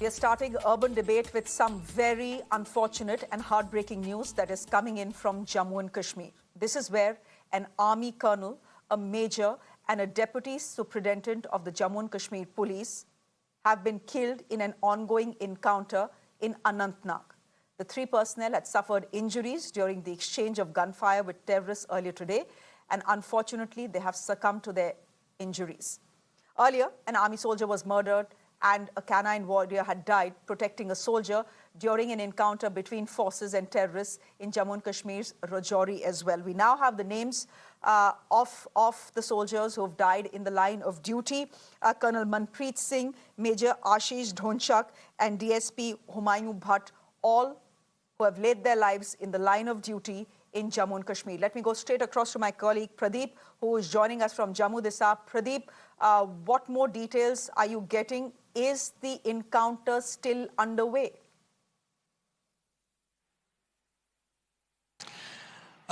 We are starting urban debate with some very unfortunate and heartbreaking news that is coming in from Jammu and Kashmir. This is where an army colonel, a major and a deputy superintendent of the Jammu and Kashmir police have been killed in an ongoing encounter in Anantnag. The three personnel had suffered injuries during the exchange of gunfire with terrorists earlier today, and unfortunately they have succumbed to their injuries. Earlier, an army soldier was murdered and a canine warrior had died protecting a soldier during an encounter between forces and terrorists in Jammu and Kashmir's Rajouri as well. We now have the names of the soldiers who have died in the line of duty. Colonel Manpreet Singh, Major Ashish Dhonchak and DSP Humayun Bhatt, all who have laid their lives in the line of duty in Jammu and Kashmir. Let me go straight across to my colleague Pradeep, who is joining us from Jammu this hour. Pradeep, what more details are you getting? Is the encounter still underway?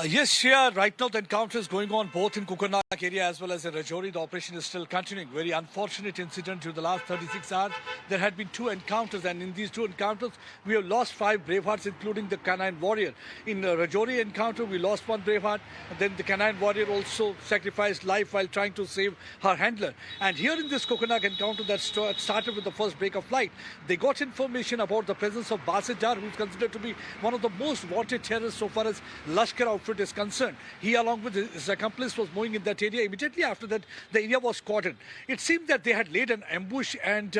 Yes, Shreya, right now the encounter is going on both in Kukarnak area as well as in Rajouri. The operation is still continuing. Very unfortunate incident during the last 36 hours. There had been two encounters, and in these two encounters, we have lost 5 bravehearts, including the canine warrior. In the Rajouri encounter, we lost 1 braveheart. And then the canine warrior also sacrificed life while trying to save her handler. And here in this Kukarnak encounter that started with the first break of light, they got information about the presence of Basidar, who is considered to be one of the most wanted terrorists so far as Lashkar outfit is concerned. He, along with his accomplice, was moving in that area. Immediately after that, the area was cordoned. It seemed that they had laid an ambush, and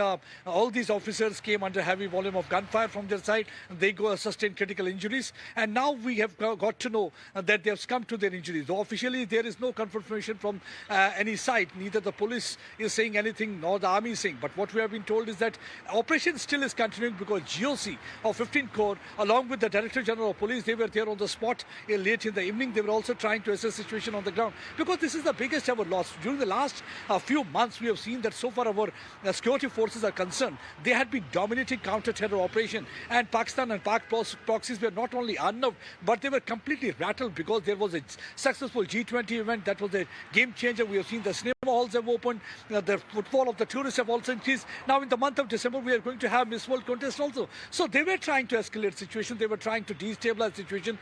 all these officers came under heavy volume of gunfire from their side. They sustained critical injuries, and now we have got to know that they have succumbed to their injuries. Though officially there is no confirmation from any side, neither the police is saying anything nor the army is saying. But what we have been told is that operation still is continuing because GOC of 15 Corps, along with the Director General of Police, they were there on the spot late in the evening. They were also trying to assess the situation on the ground, because this is the biggest ever loss. During the last few months, we have seen that so far our security forces are concerned, they had been dominating counter-terror operation, and Pakistan and Pak proxies were not only unnerved, but they were completely rattled because there was a successful G20 event that was a game changer. We have seen the cinema halls have opened, the footfall of the tourists have also increased. Now in the month of December, we are going to have Miss World contest also. So they were trying to escalate the situation. They were trying to destabilize the situation.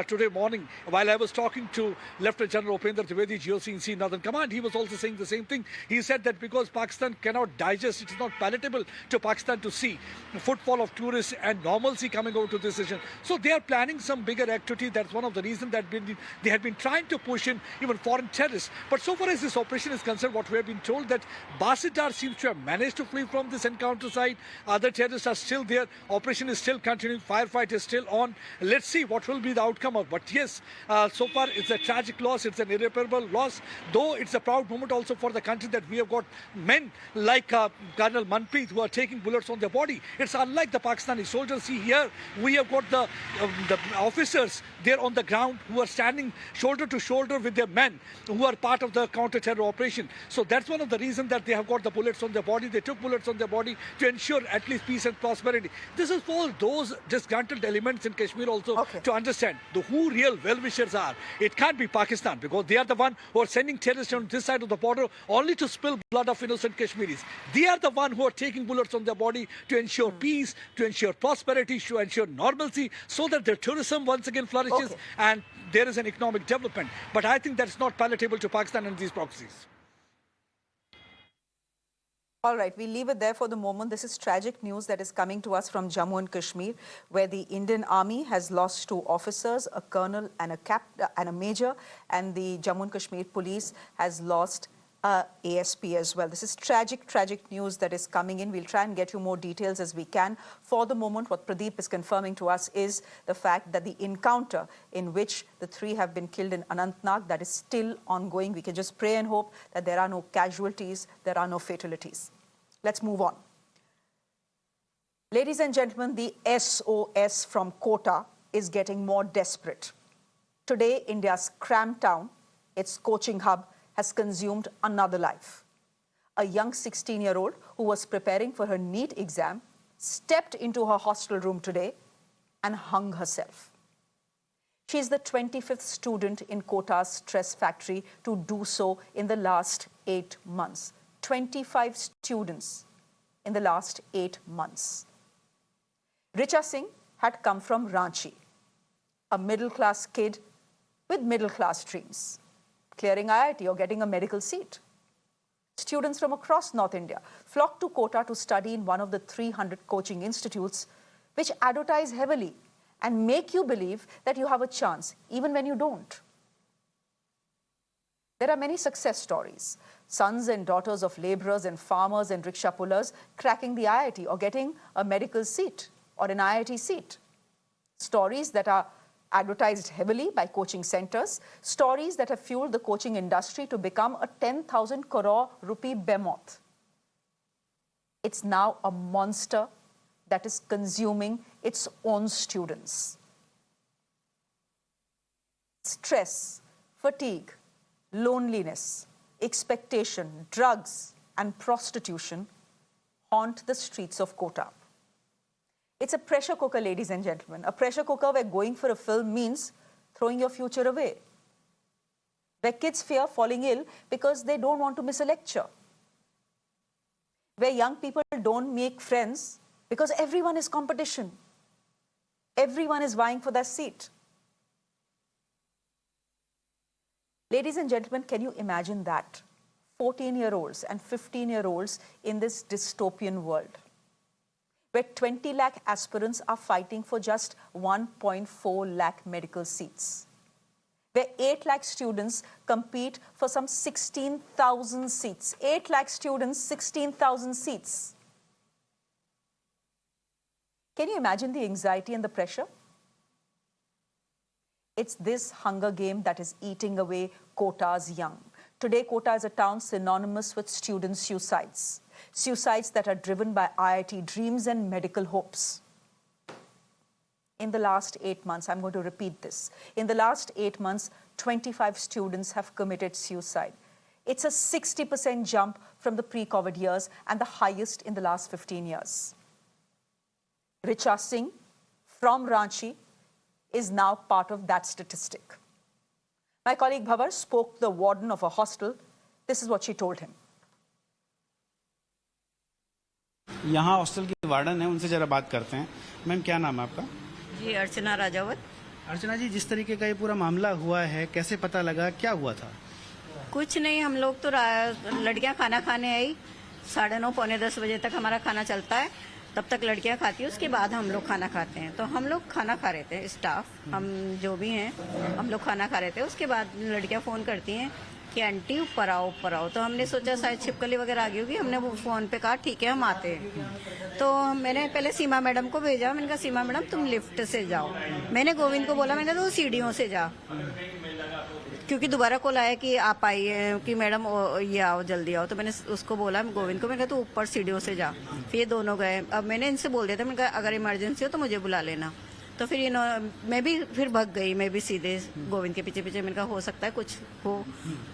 Today morning, while I was talking to Lieutenant General Upendra Trivedi, GOC Northern Command, he was also saying the same thing. He said that because Pakistan cannot digest, it is not palatable to Pakistan to see the footfall of tourists and normalcy coming over to this region. So they are planning some bigger activity. That's one of the reasons that they had been trying to push in even foreign terrorists. But so far as this operation is concerned, what we have been told that Basidar seems to have managed to flee from this encounter site. Other terrorists are still there. Operation is still continuing. Firefight is still on. Let's see what will be the outcome of. But yes, so far it's a tragic loss. It's an irreparable loss. Though it's a proud moment also for the country that we have got men like Colonel Manpreet who are taking bullets on their body. It's unlike the Pakistani soldiers. See here, we have got the officers there on the ground who are standing shoulder to shoulder with their men who are part of the counter-terror operation. So that's one of the reasons that they have got the bullets on their body. They took bullets on their body to ensure at least peace and prosperity. This is for those disgruntled elements in Kashmir also to understand who real well-wishers are. It can't be Pakistan, because they are the one who are sending terrorists on this side of the border only to spill blood of innocent Kashmiris. They are the one who are taking bullets on their body to ensure peace, to ensure prosperity, to ensure normalcy, so that their tourism once again flourishes and there is an economic development. But I think that's not palatable to Pakistan and these proxies. All right, we'll leave it there for the moment. This is tragic news that is coming to us from Jammu and Kashmir, where the Indian Army has lost 2 officers, a colonel and a major, and the Jammu and Kashmir Police has lost ASP as well. This is tragic news that is coming in. We'll try and get you more details as we can. For the moment, what Pradeep is confirming to us is the fact that the encounter in which the 3 have been killed in Anantnag, that is still ongoing. We can just pray and hope that there are no casualties, there are no fatalities. Let's move on. Ladies and gentlemen, the SOS from Kota is getting more desperate. Today, India's crammed town, its coaching hub, has consumed another life. A young 16-year-old who was preparing for her NEET exam stepped into her hostel room today and hung herself. She is the 25th student in Kota's stress factory to do so in the last 8 months. 25 students in the last 8 months. Richa Singh had come from Ranchi, a middle-class kid with middle-class dreams, clearing IIT or getting a medical seat. Students from across North India flocked to Kota to study in one of the 300 coaching institutes which advertise heavily and make you believe that you have a chance even when you don't. There are many success stories. Sons and daughters of laborers and farmers and rickshaw pullers cracking the IIT or getting a medical seat or an IIT seat. Stories that are advertised heavily by coaching centers. Stories that have fueled the coaching industry to become a 10,000 crore rupee behemoth. It's now a monster that is consuming its own students. Stress, fatigue, loneliness, expectation, drugs, and prostitution haunt the streets of Kota. It's a pressure cooker, ladies and gentlemen. A pressure cooker where going for a film means throwing your future away. Where kids fear falling ill because they don't want to miss a lecture. Where young people don't make friends because everyone is competition. Everyone is vying for that seat. Ladies and gentlemen, can you imagine that? 14-year-olds and 15-year-olds in this dystopian world, where 20 lakh aspirants are fighting for just 1.4 lakh medical seats, where 8 lakh students compete for some 16,000 seats. 8 lakh students, 16,000 seats. Can you imagine the anxiety and the pressure? It's this hunger game that is eating away Kota's young. Today, Kota is a town synonymous with student suicides. Suicides that are driven by IIT dreams and medical hopes. In the last 8 months, I'm going to repeat this. In the last 8 months, 25 students have committed suicide. It's a 60% jump from the pre-COVID years and the highest in the last 15 years. Richa Singh from Ranchi is now part of that statistic. My colleague Bhavar spoke to the warden of a hostel. This is what she told him. यहाँ hostel की warden है, उनसे जरा बात करते हैं। Ma'am, क्या नाम है आपका? जी, अर्चना राजावत। अर्चना जी, जिस तरीके का ये पूरा मामला हुआ है, कैसे पता लगा, क्या हुआ था? कुछ नहीं, हम लोग तो लड़कियां खाना खाने आई, 9:30 पौने 10 बजे तक हमारा खाना चलता है, तब तक लड़कियां खाती है, उसके बाद हम लोग खाना खाते हैं। तो हम लोग खाना खा रहे थे, स्टाफ हम जो भी हैं, हम लोग खाना खा रहे थे। उसके बाद लड़कियां फ़ोन करती हैं कि आंटी ऊपर आओ ऊपर आओ। तो हमने सोचा शायद छिपकली वगैरह आ गई होगी, हमने वो फ़ोन पे कहा ठीक है हम आते हैं। तो मैंने पहले सीमा मैडम को भेजा, मैंने कहा सीमा मैडम तुम लिफ्ट से जाओ। मैंने गोविंद को बोला, मैंने कहा तो सीढ़ियों से जा, क्योंकि दोबारा कॉल आया कि आप आइए कि मैडम ये आओ जल्दी आओ। तो मैंने उसको बोला गोविंद को, मैंने कहा तो ऊपर सीढ़ियों से जा। फिर ये दोनों गए। अब मैंने इनसे बोल दिया था, मैंने कहा अगर इमरजेंसी हो तो मुझे बुला लेना। तो फिर मैं भी फिर भाग गई, मैं भी सीधे गोविंद के पीछे पीछे। मैंने कहा हो सकता है कुछ हो,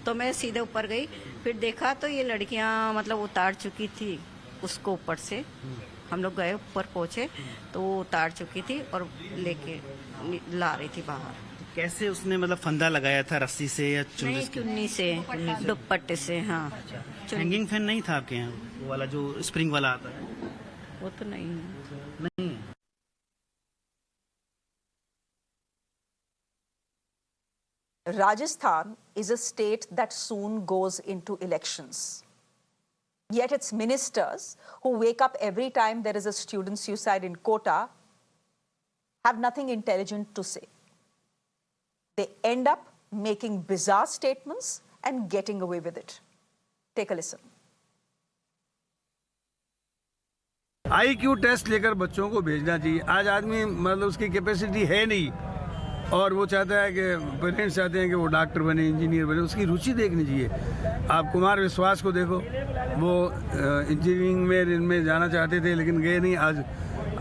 तो मैं सीधे ऊपर गई। फिर देखा तो ये लड़कियां मतलब उतार चुकी थी उसको ऊपर से। हम लोग गए, ऊपर पहुंचे तो वो उतार चुकी थी और लेके ला रही थी बाहर। कैसे उसने मतलब फंदा लगाया था, रस्सी से या चुन्नी से, दुपट्टे से? हाँ। हैंगिंग फैन नहीं था आपके यहाँ, वो वाला जो स्प्रिंग वाला आता है? वो तो नहीं। Rajasthan is a state that soon goes into elections. Yet its ministers, who wake up every time there is a student suicide in Kota, have nothing intelligent to say. They end up making bizarre statements and getting away with it. Take a listen. IQ test लेकर बच्चों को भेजना चाहिए। आज आदमी मतलब उसकी capacity है नहीं और वो चाहता है कि पेरेंट्स चाहते हैं कि वो डॉक्टर बने, इंजीनियर बने। उसकी रुचि देखनी चाहिए। आप कुमार विश्वास को देखो, वो इंजीनियरिंग में इनमें जाना चाहते थे लेकिन गए नहीं। आज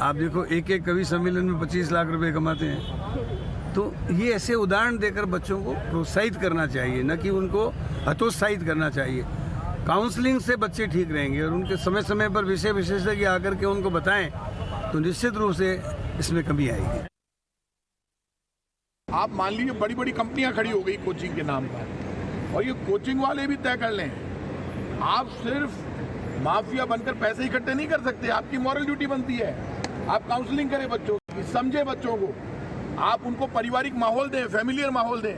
आप देखो एक एक कवि सम्मेलन में 25 लाख रुपए कमाते हैं। तो ये ऐसे उदाहरण देकर बच्चों को प्रोत्साहित करना चाहिए, न कि उनको हतोत्साहित करना चाहिए। काउंसलिंग से बच्चे ठीक रहेंगे और उनके समय समय पर विषय विशेषज्ञ आकर के उनको बताएं तो निश्चित रूप से इसमें कमी आएगी। आप मान लीजिए बड़ी बड़ी कंपनियां खड़ी हो गई कोचिंग के नाम पर, और ये कोचिंग वाले भी तय कर लें। आप सिर्फ माफिया बनकर पैसे इकट्ठे नहीं कर सकते। आपकी मॉरल ड्यूटी बनती है, आप काउंसलिंग करें बच्चों की, समझे बच्चों को, आप उनको पारिवारिक माहौल दें, फैमिलियर माहौल दें।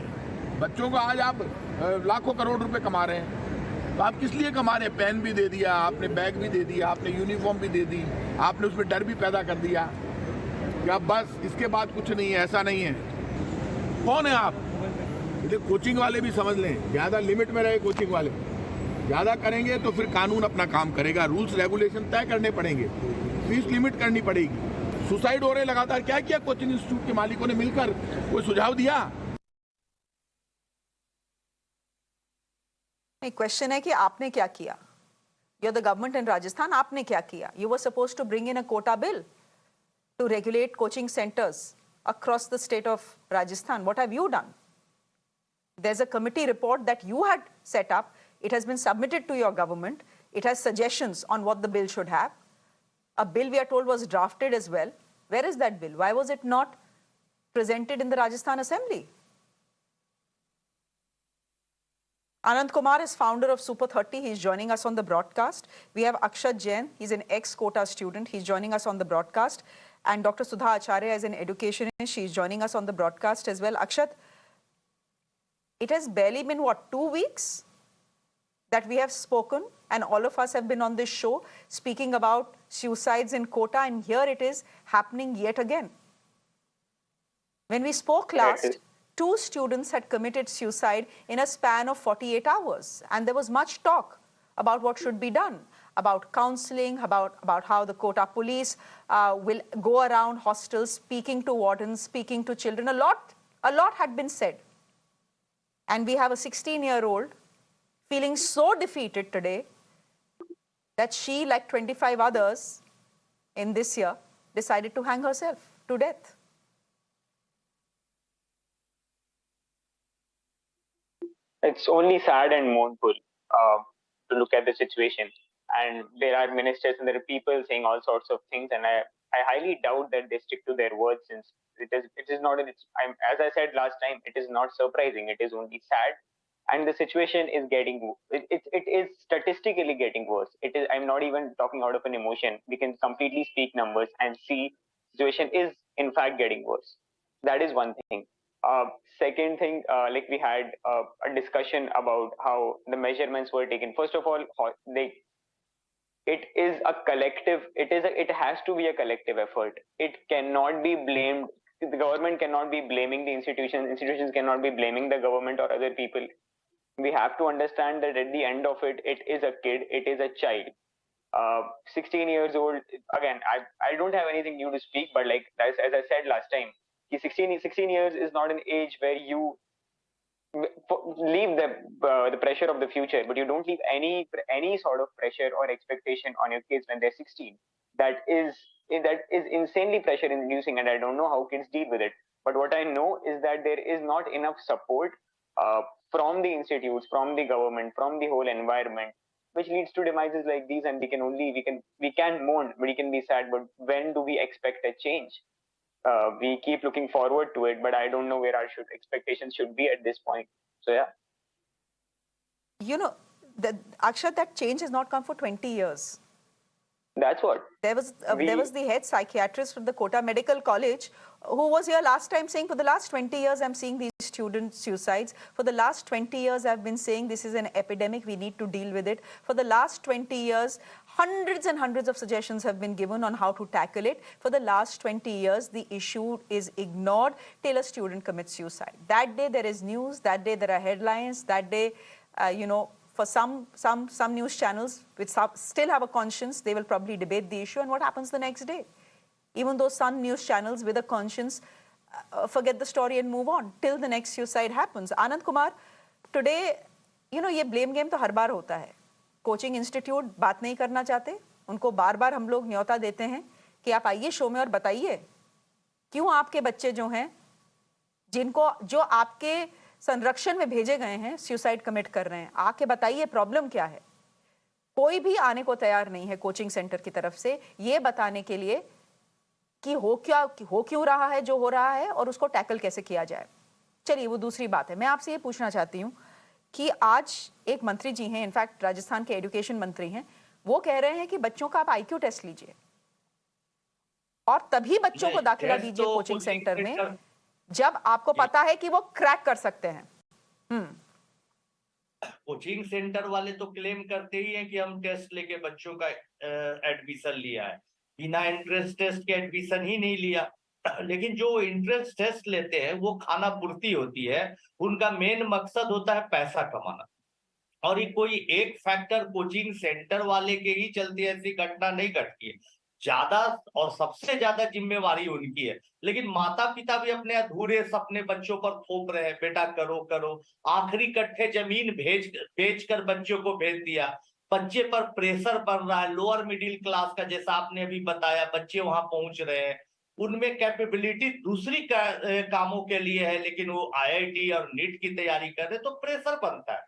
बच्चों को आज आप लाखों करोड़ रुपए कमा रहे हैं, तो आप किस लिए कमा रहे हैं? पेन भी दे दिया आपने, बैग भी दे दिया आपने, यूनिफॉर्म भी दे दी आपने, उसमें डर भी पैदा कर दिया कि अब बस इसके बाद कुछ नहीं है। ऐसा नहीं है। कौन है आप? कोचिंग वाले भी समझ लें, ज़्यादा लिमिट में रहे कोचिंग वाले। ज़्यादा करेंगे तो फिर कानून अपना काम करेगा, रूल्स रेगुलेशन तय करने पड़ेंगे, फीस लिमिट करनी पड़ेगी। सुसाइड हो रहे लगातार, क्या किया कोचिंग इंस्टीट्यूट के मालिकों ने मिलकर? कोई सुझाव दिया? क्वेश्चन है कि आपने क्या किया? You are the government in Rajasthan, आपने क्या किया? You were supposed to bring in a Kota bill to regulate coaching centres across the state of Rajasthan. What have you done? There's a committee report that you had set up. It has been submitted to your government. It has suggestions on what the bill should have. A bill, we are told, was drafted as well. Where is that bill? Why was it not presented in the Rajasthan Assembly? Anand Kumar is founder of Super 30. He's joining us on the broadcast. We have Akshat Jain. He's an ex-Kota student. He's joining us on the broadcast. And Dr. Sudha Acharya is an educationist. She's joining us on the broadcast as well. Akshat, it has barely been, what, 2 weeks that we have spoken, and all of us have been on this show speaking about suicides in Kota, and here it is happening yet again. When we spoke last, 2 students had committed suicide in a span of 48 hours, and there was much talk about what should be done, about counseling, about how the Kota police will go around hostels, speaking to wardens, speaking to children. A lot had been said. And we have a 16-year-old feeling so defeated today that she, like 25 others in this year, decided to hang herself to death. It's only sad and mournful to look at the situation. And there are ministers and there are people saying all sorts of things, and I highly doubt that they stick to their words, since it is not. As I said last time, it is not surprising. It is only sad, and the situation is getting. It is statistically getting worse. It is. I'm not even talking out of an emotion. We can completely speak numbers and see situation is in fact getting worse. That is one thing. Second thing, like we had a discussion about how the measurements were taken. First of all, it is a collective. It has to be a collective effort. It cannot be blamed. The government cannot be blaming the institutions. Institutions cannot be blaming the government or other people. We have to understand that at the end of it, it is a kid. It is a child. 16 years old. Again, I don't have anything new to speak, but like as I said last time, 16 years is not an age where you leave the pressure of the future, but you don't leave any sort of pressure or expectation on your kids when they're 16. That is insanely pressure inducing, and I don't know how kids deal with it. But what I know is that there is not enough support from the institutes, from the government, from the whole environment, which leads to demises like these. And we can mourn, but we can be sad. But when do we expect a change? We keep looking forward to it, but I don't know where our expectations should be at this point. So yeah. You know, Akshat, that change has not come for 20 years. That's what. There was the head psychiatrist from the Kota Medical College who was here last time saying, for the last 20 years, I'm seeing these student suicides. For the last 20 years, I've been saying this is an epidemic. We need to deal with it. For the last 20 years, hundreds and hundreds of suggestions have been given on how to tackle it. For the last 20 years, the issue is ignored till a student commits suicide. That day, there is news. That day, there are headlines. That day, for some news channels which still have a conscience, they will probably debate the issue. And what happens the next day? Even though some news channels with a conscience forget the story and move on till the next suicide happens. Anand Kumar, today, ये blame game तो हर बार होता है. Coaching institute बात नहीं करना चाहते, उनको बार बार हम लोग न्योता देते हैं कि आप आइए शो में और बताइए क्यों आपके बच्चे जो हैं, जो आपके संरक्षण में भेजे गए हैं, सुसाइड कमिट कर रहे हैं. आके बताइए प्रॉब्लम क्या है. कोई भी आने को तैयार नहीं है कोचिंग सेंटर की तरफ से ये बताने के लिए कि हो क्यों रहा है जो हो रहा है और उसको टैकल कैसे किया जाए. चलिए वो दूसरी बात है. मैं आपसे ये पूछना चाहती हूँ कि आज एक मंत्री जी हैं, इनफैक्ट राजस्थान के एजुकेशन मंत्री हैं, वो कह रहे हैं कि बच्चों का आप आईक्यू टेस्ट लीजिए और तभी बच्चों को दाखिला दीजिए कोचिंग सेंटर में, जब आपको पता है कि वो क्रैक कर सकते हैं। कोचिंग सेंटर वाले तो क्लेम करते ही हैं कि हम टेस्ट लेके बच्चों का एडमिशन लिया है, बिना एंट्रेंस टेस्ट के एडमिशन ही नहीं लिया। लेकिन जो एंट्रेंस टेस्ट लेते हैं वो खाना पूर्ति होती है, उनका मेन मकसद होता है पैसा कमाना। और ये कोई एक फैक्टर कोचिंग सेंटर वाले के ही चलते ऐसी घटना नहीं घटती है, ज्यादा और सबसे ज्यादा जिम्मेवारी उनकी है। लेकिन माता पिता भी अपने अधूरे सपने बच्चों पर थोप रहे हैं, बेटा करो करो, आखिरी कट्ठे जमीन बेच कर बच्चों को भेज दिया। बच्चे पर प्रेशर बन रहा है, लोअर मिडिल क्लास का, जैसा आपने अभी बताया, बच्चे वहां पहुंच रहे हैं, उनमें कैपेबिलिटी दूसरी कामों के लिए है, लेकिन वो आईआईटी और नीट की तैयारी कर रहे, तो प्रेशर बनता है।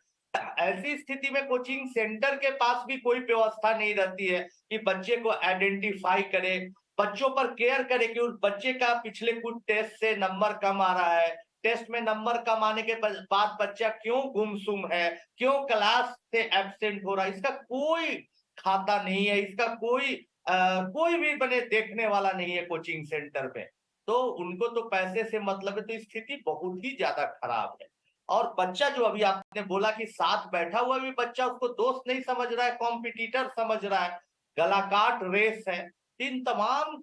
ऐसी स्थिति में कोचिंग सेंटर के पास भी कोई व्यवस्था नहीं रहती है कि बच्चे को आइडेंटिफाई करे, बच्चों पर केयर करे कि उस बच्चे का पिछले कुछ टेस्ट से नंबर कम आ रहा है, टेस्ट में नंबर कम आने के बाद बच्चा क्यों गुमसुम है, क्यों क्लास से एब्सेंट हो रहा है, इसका कोई खाता नहीं है, इसका कोई भी बने देखने वाला नहीं है कोचिंग सेंटर में। तो उनको तो पैसे से मतलब है, तो स्थिति बहुत ही ज्यादा खराब है। और बच्चा जो अभी आपने बोला कि साथ बैठा हुआ भी बच्चा उसको दोस्त नहीं समझ रहा है, कॉम्पिटिटर समझ रहा है, गलाकाट रेस है। इन तमाम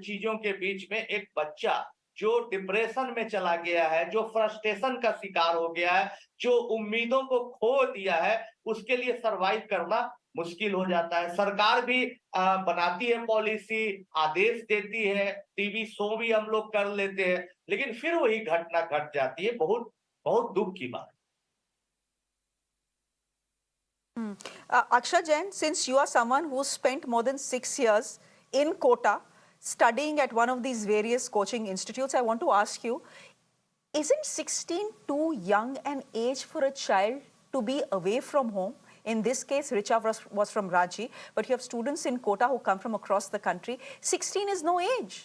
चीजों के बीच में एक बच्चा जो डिप्रेशन में चला गया है, जो फ्रस्ट्रेशन का शिकार हो गया है, जो उम्मीदों को खो दिया है, उसके लिए सरवाइव करना मुश्किल हो जाता है। सरकार भी बनाती है पॉलिसी, आदेश देती है, टीवी शो भी हम लोग कर लेते हैं, लेकिन फिर वही घटना घट जाती है। बहुत बहुत दुख की बात। Akshat Jain, since you are someone who spent more than 6 years in Kota studying at one of these various coaching institutes, I want to ask you, isn't 16 too young an age for a child to be away from home? In this case, Richa was from Ranchi, but you have students in Kota who come from across the country. 16 is no age.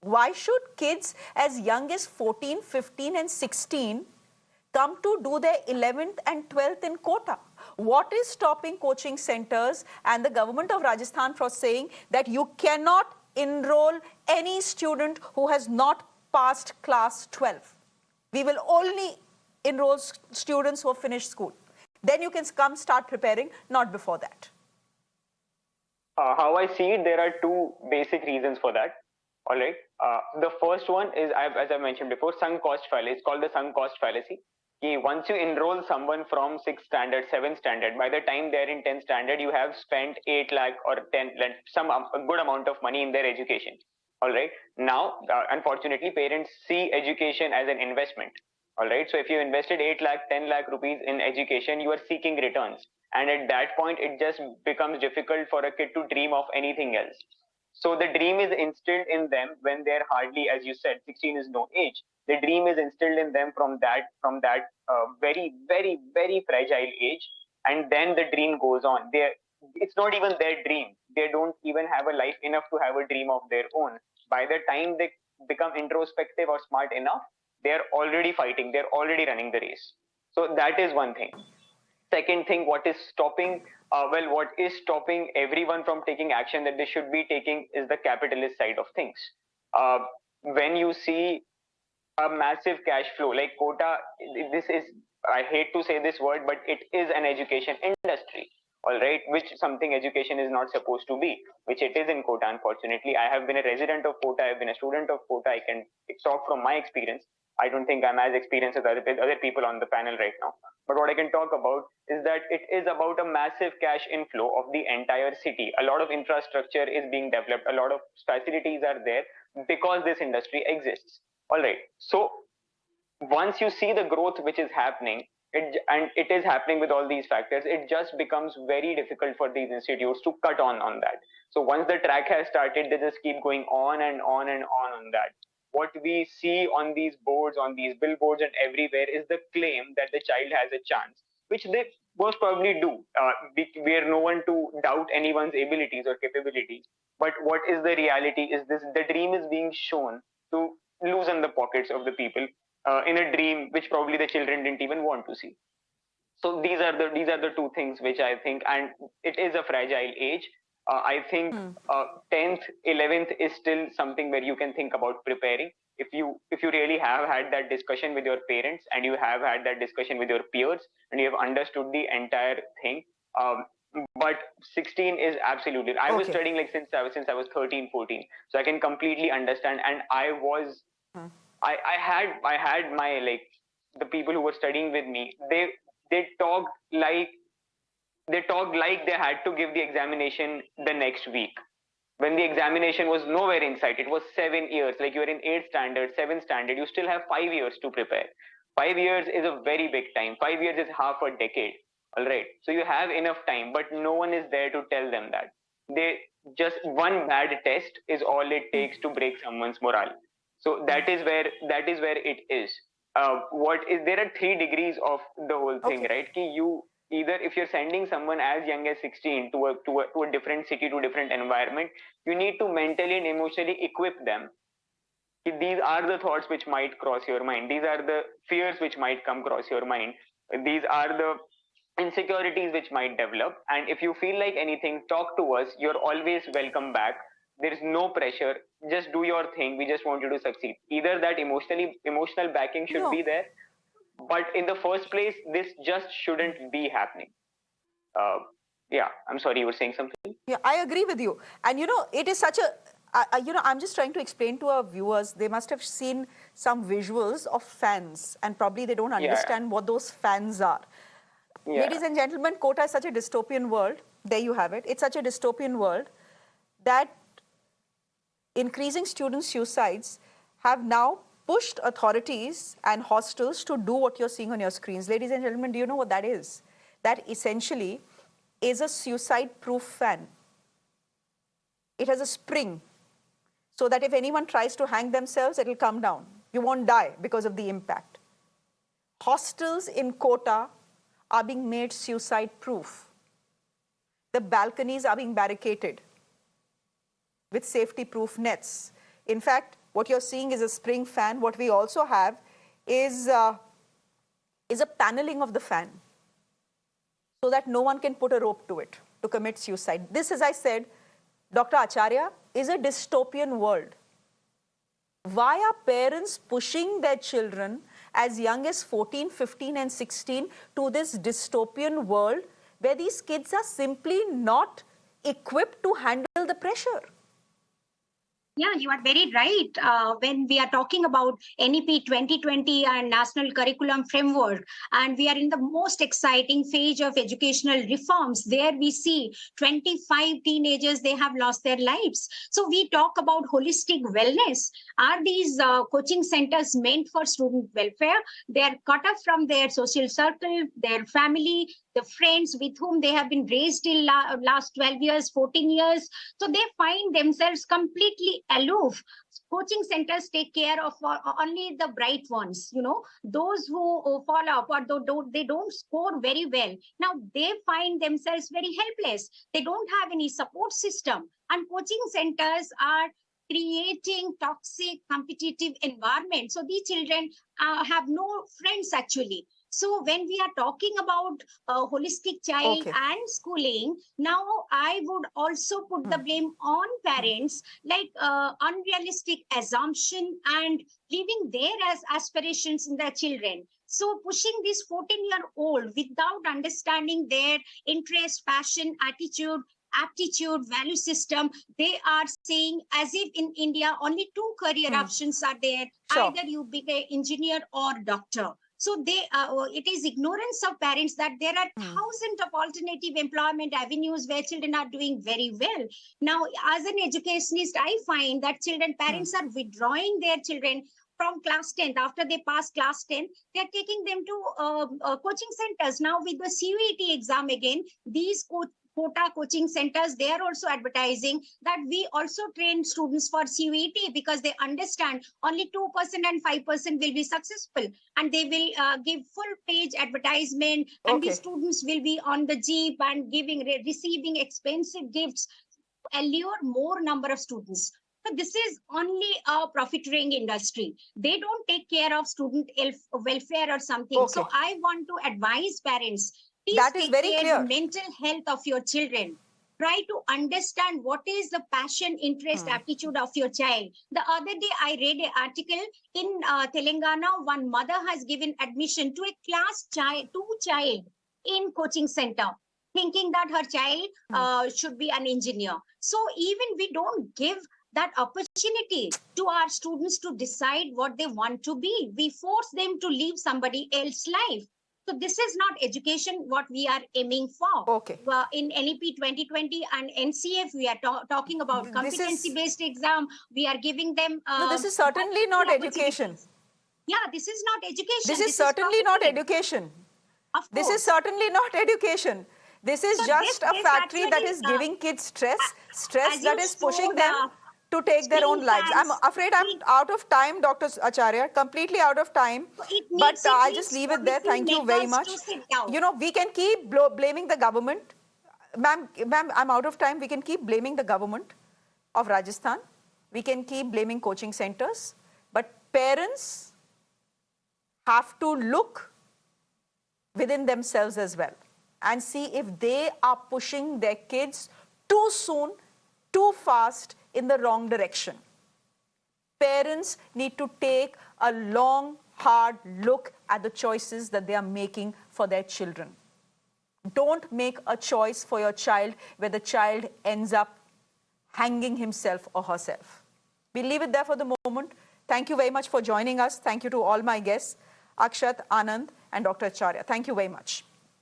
Why should kids as young as 14, 15 and 16 come to do their 11th and 12th in Kota? What is stopping coaching centers and the government of Rajasthan from saying that you cannot enroll any student who has not passed class 12? We will only enroll students who have finished school. Then you can come start preparing, not before that. How I see it, there are two basic reasons for that. All right. The first one is, as I mentioned before, sunk cost fallacy. It's called the sunk cost fallacy. Once you enroll someone from 6th standard, 7th standard, by the time they're in 10th standard, you have spent 8 lakh or 10 lakh, a good amount of money in their education. All right. Now, unfortunately, parents see education as an investment. All right. So if you invested 8 lakh, 10 lakh rupees in education, you are seeking returns. And at that point, it just becomes difficult for a kid to dream of anything else. So the dream is instilled in them when they're hardly, as you said, 16 is no age. The dream is instilled in them from that very, very, very fragile age. And then the dream goes on. It's not even their dream. They don't even have a life enough to have a dream of their own. By the time they become introspective or smart enough, they're already fighting. They're already running the race. So that is one thing. Second thing, what is stopping everyone from taking action that they should be taking is the capitalist side of things. When you see a massive cash flow like Kota, I hate to say this word, but it is an education industry. All right, which something education is not supposed to be, which it is in Kota, unfortunately. I have been a resident of Kota, I've been a student of Kota. I can talk from my experience. I don't think I'm as experienced as other people on the panel right now. But what I can talk about is that it is about a massive cash inflow of the entire city. A lot of infrastructure is being developed. A lot of facilities are there because this industry exists. All right. So once you see the growth which is happening, and it is happening with all these factors, it just becomes very difficult for these institutes to cut on that. So once the track has started, they just keep going on and on and on that. What we see on these boards, on these billboards and everywhere is the claim that the child has a chance, which they most probably do. We are no one to doubt anyone's abilities or capabilities. But what is the reality is this: the dream is being shown to loosen the pockets of the people in a dream which probably the children didn't even want to see. So these are the two things which I think, and it is a fragile age. I think 10th, 11th is still something where you can think about preparing. If you really have had that discussion with your parents, and you have had that discussion with your peers, and you have understood the entire thing. But 16 is absolutely. I was studying like since I was 13, 14, so I can completely understand. And I had my, like, the people who were studying with me, they talked like they had to give the examination the next week, when the examination was nowhere in sight. It was 7 years, like you're in 8th standard, 7th standard, you still have 5 years to prepare. 5 years is a very big time. 5 years is half a decade. All right, so you have enough time, but no one is there to tell them that. They just, one bad test is all it takes to break someone's morale. So that is where it is. What is there are 3 degrees of the whole thing, right? Ki you, either if you're sending someone as young as 16 to a different city, to a different environment, you need to mentally and emotionally equip them. These are the thoughts which might cross your mind. These are the fears which might come across your mind. These are the insecurities which might develop. And if you feel like anything, talk to us. You're always welcome back. There is no pressure. Just do your thing. We just want you to succeed. Either that emotional backing should be there, but in the first place, this just shouldn't be happening. Yeah, I'm sorry, you were saying something. Yeah, I agree with you. And it is such a, I'm just trying to explain to our viewers, they must have seen some visuals of fans, and probably they don't understand what those fans are. Yeah. Ladies and gentlemen, Kota is such a dystopian world. There you have it. It's such a dystopian world that increasing student suicides have now pushed authorities and hostels to do what you're seeing on your screens. Ladies and gentlemen, do you know what that is? That essentially is a suicide-proof fan. It has a spring, so that if anyone tries to hang themselves, it'll come down. You won't die because of the impact. Hostels in Kota are being made suicide-proof. The balconies are being barricaded with safety-proof nets. In fact, what you're seeing is a spring fan. What we also have is a paneling of the fan, so that no one can put a rope to it to commit suicide. This, as I said, Dr. Acharya, is a dystopian world. Why are parents pushing their children as young as 14, 15 and 16 to this dystopian world where these kids are simply not equipped to handle the pressure? Yeah, you are very right. When we are talking about NEP 2020 and National Curriculum Framework, and we are in the most exciting phase of educational reforms, there we see 25 teenagers, they have lost their lives. So we talk about holistic wellness. Are these coaching centers meant for student welfare? They are cut off from their social circle, their family, the friends with whom they have been raised in last 12 years, 14 years. So they find themselves completely aloof. Coaching centers take care of only the bright ones, those who fall off or they don't score very well. Now they find themselves very helpless. They don't have any support system. And coaching centers are creating toxic competitive environment. So these children have no friends actually. So when we are talking about holistic child and schooling, now I would also put the blame on parents, like unrealistic assumption and leaving their aspirations in their children. So pushing this 14-year-old without understanding their interest, passion, attitude, aptitude, value system, they are saying, as if in India only 2 career options are there. Either you become an engineer or doctor. So it is ignorance of parents that there are thousands of alternative employment avenues where children are doing very well. Now, as an educationist, I find that parents are withdrawing their children from class 10th. After they pass class 10, they're taking them to coaching centers. Now with the CUET exam again, these Kota coaching centers, they are also advertising that we also train students for CUET because they understand only 2% and 5% will be successful, and they will give full page advertisement, and these students will be on the jeep and receiving expensive gifts, allure more number of students. So this is only a profiteering industry. They don't take care of student welfare or something. So Okay. I want to advise parents, please That is take very care clear. of mental health of your children. Try to understand what is the passion, interest, aptitude of your child. The other day, I read an article in Telangana. One mother has given admission to a class 2 child in coaching center, thinking that her child should be an engineer. So even we don't give that opportunity to our students to decide what they want to be. We force them to live somebody else's life. So this is not education what we are aiming for. Okay. In NEP 2020 and NCF, we are talking about This is- competency-based exam. We are giving them No, this is certainly not education. Yeah, this is not education. This is certainly not profiteering. education. Of This course. is certainly not education. This is So just a this factory that actually, is giving kids stress as that you is pushing showed, them to take their screen own lives. I'm fans, afraid I'm out of time, Dr. Acharya, completely out of time. It But needs I'll just leave it there. 42 Thank you very members much. to sit down. You know, we can keep blaming the government. Ma'am, I'm out of time. We can keep blaming the government of Rajasthan. We can keep blaming coaching centers. But parents have to look within themselves as well and see if they are pushing their kids too soon, too fast in the wrong direction. Parents need to take a long, hard look at the choices that they are making for their children. Don't make a choice for your child where the child ends up hanging himself or herself. We'll leave it there for the moment. Thank you very much for joining us. Thank you to all my guests, Akshat, Anand, and Dr. Acharya. Thank you very much.